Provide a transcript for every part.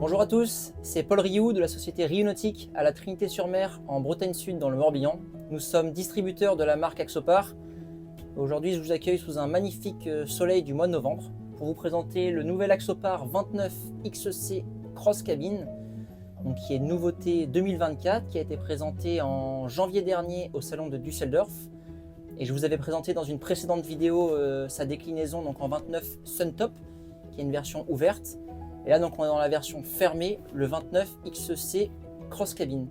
Bonjour à tous, c'est Paul Rioux de la société Rioux Nautique à la Trinité-sur-Mer en Bretagne Sud dans le Morbihan. Nous sommes distributeurs de la marque Axopar. Aujourd'hui, je vous accueille sous un magnifique soleil du mois de novembre pour vous présenter le nouvel Axopar 29 XC Cross Cabin, donc qui est une nouveauté 2024 qui a été présentée en janvier dernier au salon de Düsseldorf. Et je vous avais présenté dans une précédente vidéo sa déclinaison donc en 29 Suntop, qui est une version ouverte. Et là, donc, on est dans la version fermée, le 29 XC Cross Cabin.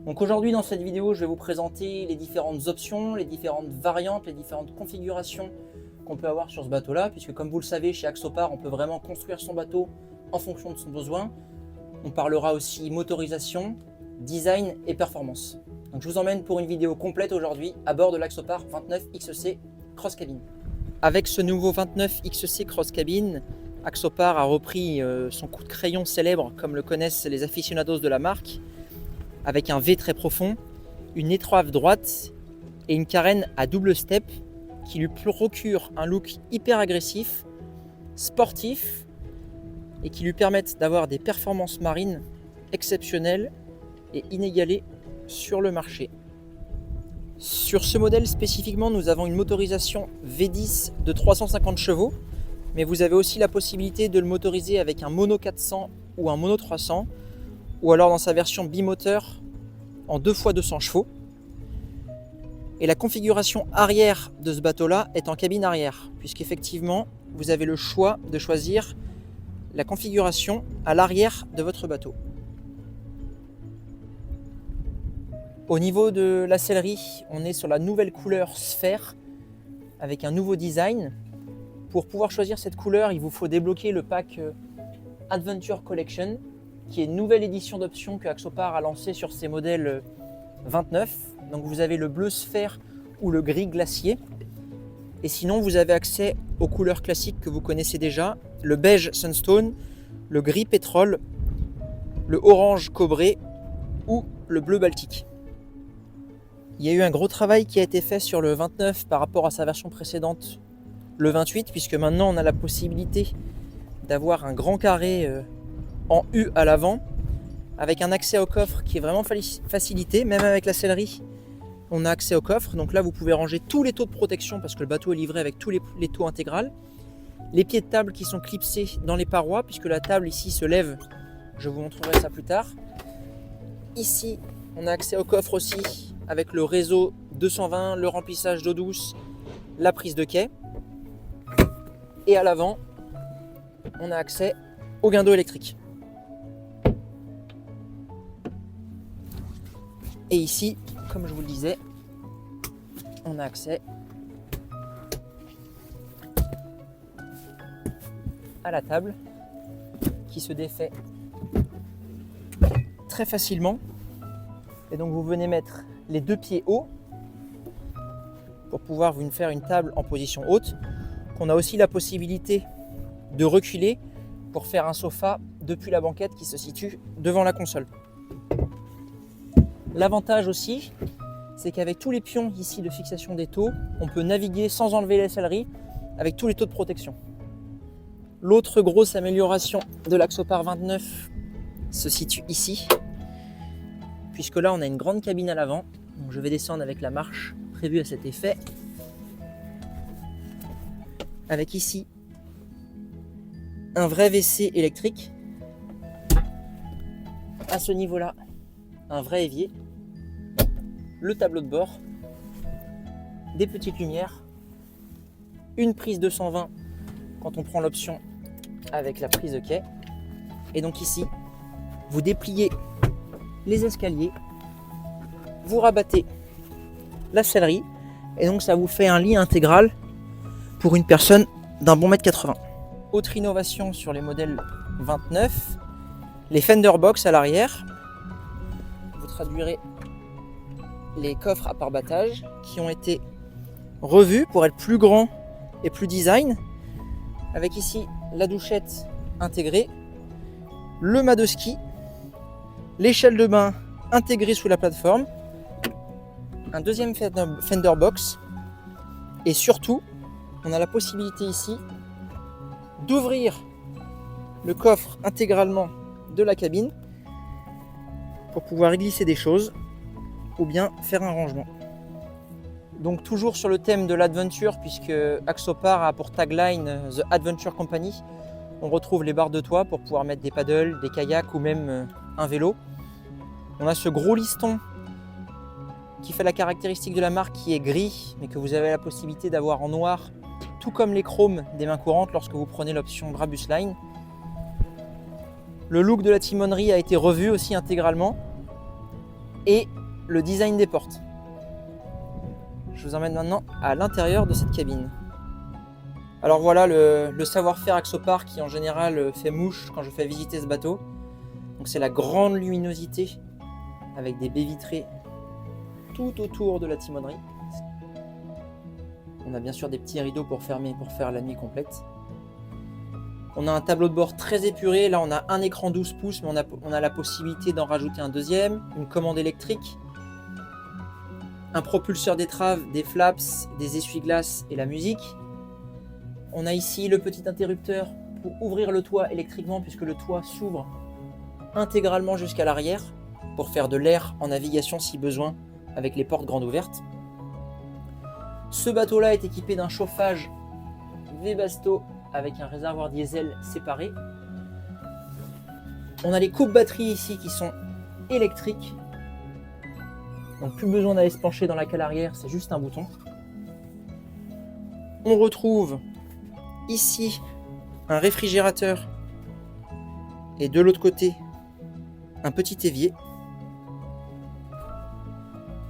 Donc aujourd'hui, dans cette vidéo, je vais vous présenter les différentes options, les différentes variantes, les différentes configurations qu'on peut avoir sur ce bateau-là, puisque comme vous le savez, chez Axopar, on peut vraiment construire son bateau en fonction de son besoin. On parlera aussi motorisation, design et performance. Donc je vous emmène pour une vidéo complète aujourd'hui à bord de l'Axopar 29 XC Cross Cabin. Avec ce nouveau 29 XC Cross Cabin, Axopar a repris son coup de crayon célèbre comme le connaissent les aficionados de la marque, avec un V très profond, une étrave droite et une carène à double step qui lui procure un look hyper agressif, sportif et qui lui permettent d'avoir des performances marines exceptionnelles et inégalées sur le marché. Sur ce modèle spécifiquement, nous avons une motorisation V10 de 350 chevaux, mais vous avez aussi la possibilité de le motoriser avec un mono 400 ou un mono 300, ou alors dans sa version bimoteur en 2x200 chevaux. Et la configuration arrière de ce bateau-là est en cabine arrière, puisqu'effectivement, vous avez le choix de choisir la configuration à l'arrière de votre bateau. Au niveau de la sellerie, on est sur la nouvelle couleur sphère avec un nouveau design. Pour pouvoir choisir cette couleur, il vous faut débloquer le pack Adventure Collection, qui est une nouvelle édition d'options que Axopar a lancé sur ses modèles 29. Donc vous avez le bleu sphère ou le gris glacier. Et sinon, vous avez accès aux couleurs classiques que vous connaissez déjà, le beige Sunstone, le gris pétrole, le orange cobré ou le bleu baltique. Il y a eu un gros travail qui a été fait sur le 29 par rapport à sa version précédente, le 28, puisque maintenant on a la possibilité d'avoir un grand carré en U à l'avant, avec un accès au coffre qui est vraiment facilité, même avec la sellerie. On a accès au coffre, donc là vous pouvez ranger tous les taux de protection parce que le bateau est livré avec tous les taux intégrales. Les pieds de table qui sont clipsés dans les parois, puisque la table ici se lève, je vous montrerai ça plus tard. Ici, on a accès au coffre aussi, avec le réseau 220, le remplissage d'eau douce, la prise de quai. Et à l'avant, on a accès au guindeau électrique. Et ici, comme je vous le disais, on a accès à la table qui se défait très facilement. Et donc vous venez mettre les deux pieds hauts pour pouvoir vous faire une table en position haute. On a aussi la possibilité de reculer pour faire un sofa depuis la banquette qui se situe devant la console. L'avantage aussi, c'est qu'avec tous les pions ici de fixation des taux, on peut naviguer sans enlever les selleries avec tous les taux de protection. L'autre grosse amélioration de l'Axopar 29 se situe ici, puisque là on a une grande cabine à l'avant. Donc je vais descendre avec la marche prévue à cet effet. Avec ici un vrai WC électrique. À ce niveau-là, un vrai évier. Le tableau de bord. Des petites lumières. Une prise 220 quand on prend l'option avec la prise de quai. Et donc ici, vous dépliez les escaliers. Vous rabattez la sellerie. Et donc ça vous fait un lit intégral pour une personne d'un bon mètre 80. Autre innovation sur les modèles 29, les fender box à l'arrière. Vous traduirez les coffres à parbattage qui ont été revus pour être plus grands et plus design. Avec ici la douchette intégrée, le mât de ski, l'échelle de bain intégrée sous la plateforme, un deuxième fender box et surtout on a la possibilité ici d'ouvrir le coffre intégralement de la cabine pour pouvoir y glisser des choses ou bien faire un rangement. Donc toujours sur le thème de l'adventure, puisque Axopar a pour tagline The Adventure Company, on retrouve les barres de toit pour pouvoir mettre des paddles, des kayaks ou même un vélo. On a ce gros liston qui fait la caractéristique de la marque, qui est gris, mais que vous avez la possibilité d'avoir en noir, tout comme les chromes des mains courantes lorsque vous prenez l'option Brabus Line. Le look de la timonerie a été revu aussi intégralement, et le design des portes. Je vous emmène maintenant à l'intérieur de cette cabine. Alors voilà le savoir-faire Axopar qui en général fait mouche quand je fais visiter ce bateau. Donc c'est la grande luminosité avec des baies vitrées tout autour de la timonerie. On a bien sûr des petits rideaux pour fermer, pour faire la nuit complète. On a un tableau de bord très épuré. Là on a un écran 12 pouces, mais on a la possibilité d'en rajouter un deuxième, une commande électrique, un propulseur d'étrave, des flaps, des essuie-glaces et la musique. On a ici le petit interrupteur pour ouvrir le toit électriquement, puisque le toit s'ouvre intégralement jusqu'à l'arrière pour faire de l'air en navigation si besoin, avec les portes grandes ouvertes. Ce bateau-là est équipé d'un chauffage Webasto avec un réservoir diesel séparé. On a les coupes batteries ici qui sont électriques. Donc plus besoin d'aller se pencher dans la cale arrière, c'est juste un bouton. On retrouve ici un réfrigérateur et de l'autre côté un petit évier.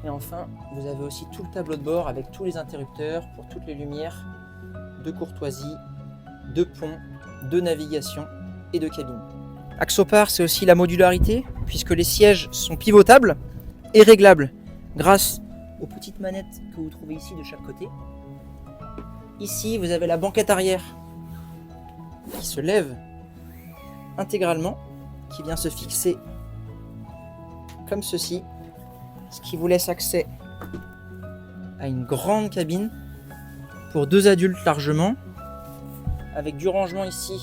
Et enfin, vous avez aussi tout le tableau de bord avec tous les interrupteurs pour toutes les lumières de courtoisie, de pont, de navigation et de cabine. Axopar, c'est aussi la modularité, puisque les sièges sont pivotables et réglables grâce aux petites manettes que vous trouvez ici de chaque côté. Ici, vous avez la banquette arrière qui se lève intégralement, qui vient se fixer comme ceci, ce qui vous laisse accès à une grande cabine pour 2 adultes largement, avec du rangement ici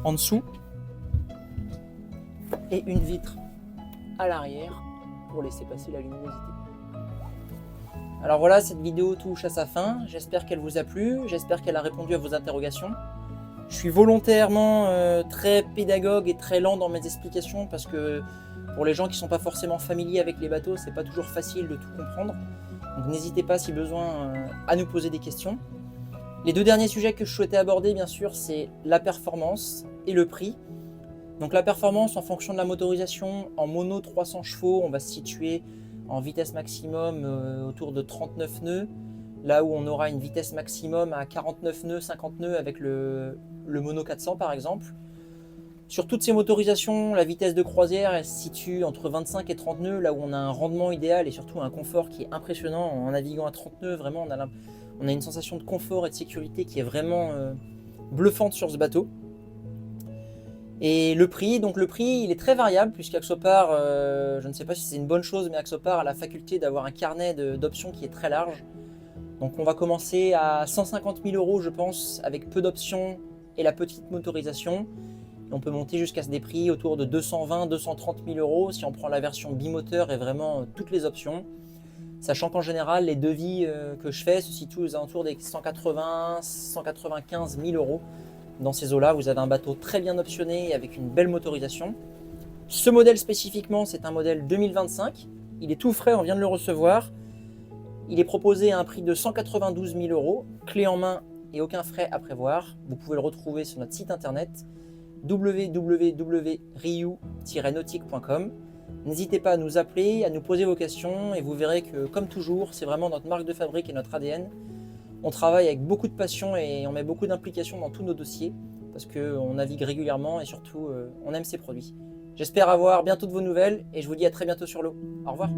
en dessous et une vitre à l'arrière pour laisser passer la luminosité. Alors voilà, cette vidéo touche à sa fin. J'espère qu'elle vous a plu, j'espère qu'elle a répondu à vos interrogations. Je suis volontairement très pédagogue et très lent dans mes explications, parce que pour les gens qui ne sont pas forcément familiers avec les bateaux, c'est pas toujours facile de tout comprendre. Donc n'hésitez pas, si besoin, à nous poser des questions. Les 2 derniers sujets que je souhaitais aborder, bien sûr, c'est la performance et le prix. Donc la performance en fonction de la motorisation, en mono 300 chevaux, on va se situer en vitesse maximum autour de 39 nœuds, là où on aura une vitesse maximum à 49 nœuds, 50 nœuds avec le mono 400 par exemple. Sur toutes ces motorisations, la vitesse de croisière elle se situe entre 25 et 30 nœuds, là où on a un rendement idéal et surtout un confort qui est impressionnant. En naviguant à 30 nœuds, vraiment on a une sensation de confort et de sécurité qui est vraiment bluffante sur ce bateau. Et le prix, il est très variable, puisqu'Axopar, je ne sais pas si c'est une bonne chose, mais Axopar a la faculté d'avoir un carnet d'options qui est très large. Donc on va commencer à 150 000 €, je pense, avec peu d'options et la petite motorisation. Et on peut monter jusqu'à des prix autour de 220 230 000 € si on prend la version bimoteur et vraiment toutes les options. Sachant qu'en général, les devis que je fais se situent aux alentours des 180 195 000 €. Dans ces eaux-là, vous avez un bateau très bien optionné avec une belle motorisation. Ce modèle spécifiquement, c'est un modèle 2025. Il est tout frais, on vient de le recevoir. Il est proposé à un prix de 192 000 €, clé en main et aucun frais à prévoir. Vous pouvez le retrouver sur notre site internet www.riu-nautique.com. N'hésitez pas à nous appeler, à nous poser vos questions, et vous verrez que, comme toujours, c'est vraiment notre marque de fabrique et notre ADN. On travaille avec beaucoup de passion et on met beaucoup d'implication dans tous nos dossiers, parce qu'on navigue régulièrement et surtout on aime ces produits. J'espère avoir bientôt de vos nouvelles et je vous dis à très bientôt sur l'eau. Au revoir.